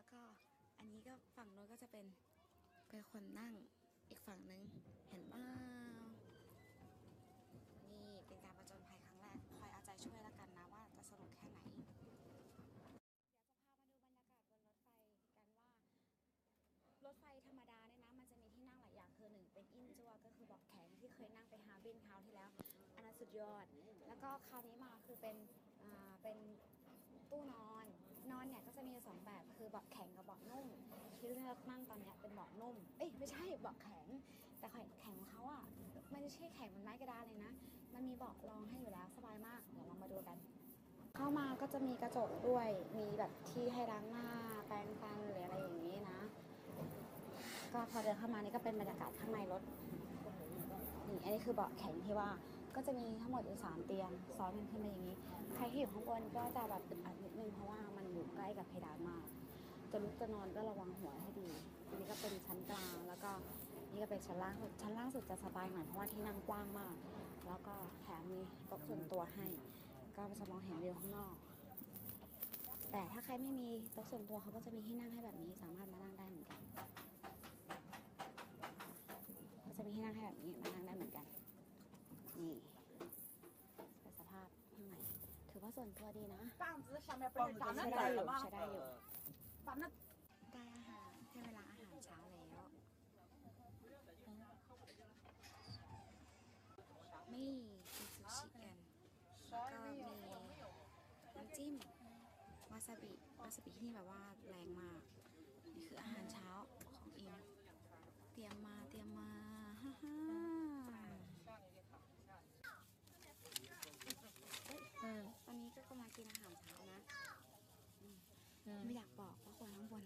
แล้วก็อันนี้ก็ฝั่งโน้นก็จะเป็นคนนั่งอีกฝั่งนึงเห็นป่าวนี่เป็นการประจนภัยครั้งแรกคอยเอาใจช่วยแล้วกันนะว่าจะสนุกแค่ไหนเดี๋ยวจะพามาดูบรรยากาศบนรถไฟกันว่ารถไฟธรรมดาเนี่ยนะมันจะมีที่นั่งหลายอย่างคือหนึ่งเป็นอินจัวก็คือเบาะแข็งที่เคยนั่งไปฮาร์บินคราวที่แล้วอันนั้นสุดยอดแล้วก็คราวนี้มาคือเป็นตู้นอนเนี่ยก็จะมี2แบบคือเบาะแข็งกับเบาะนุ่มที่เลือกนั่งตอนนี้เป็นเบาะนุ่มไม่ใช่เบาะแข็งแต่แข็งของเขาอ่ะไม่ใช่แข็งเหมือนไม้กระดานเลยนะมันมีเบาะรองให้อยู่แล้วสบายมากเดี๋ยวเรามาดูกันเข้ามาก็จะมีกระจกด้วยมีแบบที่ให้ล้างหน้าแปรงฟันหรืออะไรอย่างนี้นะก็พอเดินเข้ามานี่ก็เป็นบรรยากาศข้างในรถนี่อันนี้คือเบาะแข็งที่ว่าก็จะมีทั้งหมดอยู่3เตียงซ้อนกันขึ้นมาอย่างนี้ใครที่อยู่ข้างบนก็จะแบบอึดอัดนิดนึงเพราะว่ามันอยู่ใกล้กับเพดานมากจะลุกจะนอนก็ระวังหัวให้ดีอันนี้ก็เป็นชั้นกลางแล้วก็นี่ก็เป็นชั้นล่างสุดจะสบายหน่อยเพราะว่าที่นั่งกว้างมากแล้วก็แถมมีโต๊ะส่วนตัวให้ก็จะมองเห็นวิวข้างนอกแต่ถ้าใครไม่มีโต๊ะส่วนตัวเขาก็จะมีที่นั่งให้แบบนี้สามารถมานั่งได้เหมือนกันเขาจะมีที่นั่งให้แบบนี้มานั่งได้เหมือนกันนี่เป็นสภาพข้างในถือว่าส่วนตัวดีนะใช้ได้อยู่ได้อาหารให้เวลาอาหารเช้าแล้วนี่กินซูชิกันแล้วก็มีน้ำจิ้มวาซาบิที่นี่แบบว่าแรงมากนี่คืออาหารเช้าของอิมเตรียมมาฮ่าตอนนี้ก็กำลังกินอาหารเช้านะไม่อยากบอกว่าคนข้างบน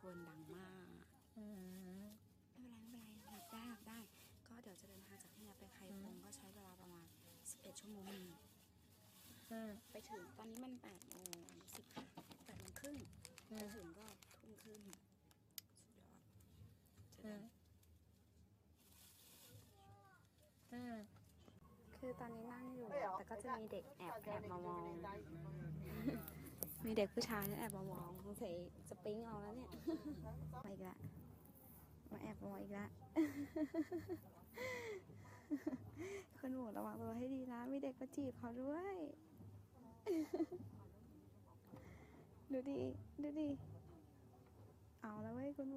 คนดังมากไม่เป็นไรหลับได้ก็เดี๋ยวจะเดินทางจากที่นี่ไปไคฟงก็ใช้เวลาประมาณ11 ชั่วโมงไปถึงตอนนี้มัน8:30 ไปถึงก็20:30สุดยอดคือตอนนี้นั่งอยู่แต่ก็จะมีเด็กแอบมามองมีเด็กผู้ชายแอบมามองสงสัยจะปิ๊งเอาแล้วเนี่ยมาอีกละมาแอบมองอีกละคนหมูระวังตัวให้ดีนะมีเด็กมาจีบเขาด้วยดูดิเอาแล้วเว้ยคุณห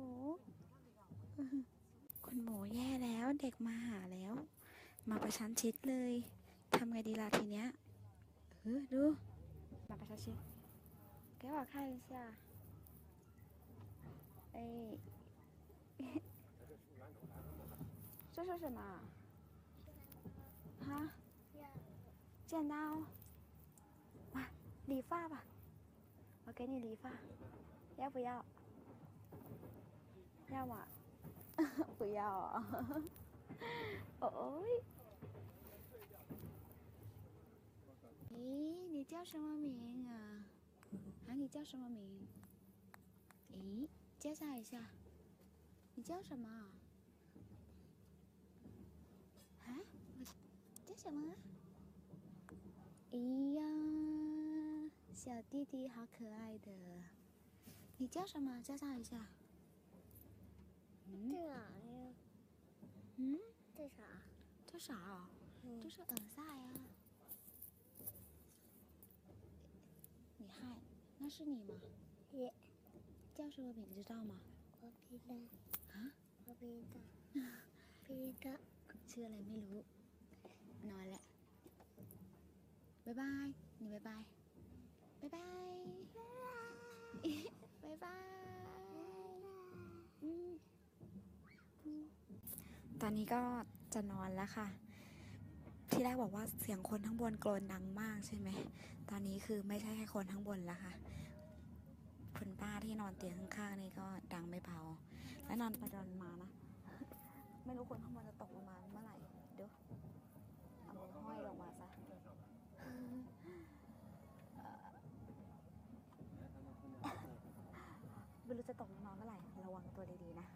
มูแย่แล้วเด็กมาหาแล้วมาประชันชิดเลยทำไงดีล่ะทีเนี้ยดูมาประชันชิด给我看一下这是什么哈剪刀哇理发吧我给你理发要不要要吗不要哦咦你叫什么名啊你叫什么名咦介绍一下你叫什么我叫什么哎呀小弟弟好可爱的你叫什么介绍一下这啥呀这啥这啥啊这是耳塞呀你嗨那是你吗叫什么名知道吗我不知道ชื่ออะไรไม่รู้นอนแหละบ๊ายบายนี่บ๊ายบายตอนนี้ก็จะนอนแล้วค่ะที่แรกบอกว่าเสียงคนข้างบนโกรนดังมากใช่ไหมตอนนี้คือไม่ใช่แค่คนข้างบนแล้วค่ะคุณป้าที่นอนเตียงข้างๆนี่ก็ดังไม่เบาและนอนไปนอนมานะไม่รู้คนข้างบนจะตกลงมาเมื่อไหร่เดี๋ยวเอามือห้อยลงมาซะไม่รู้จะตกลงมาเมื่อไหร่ระวังตัวดีๆนะ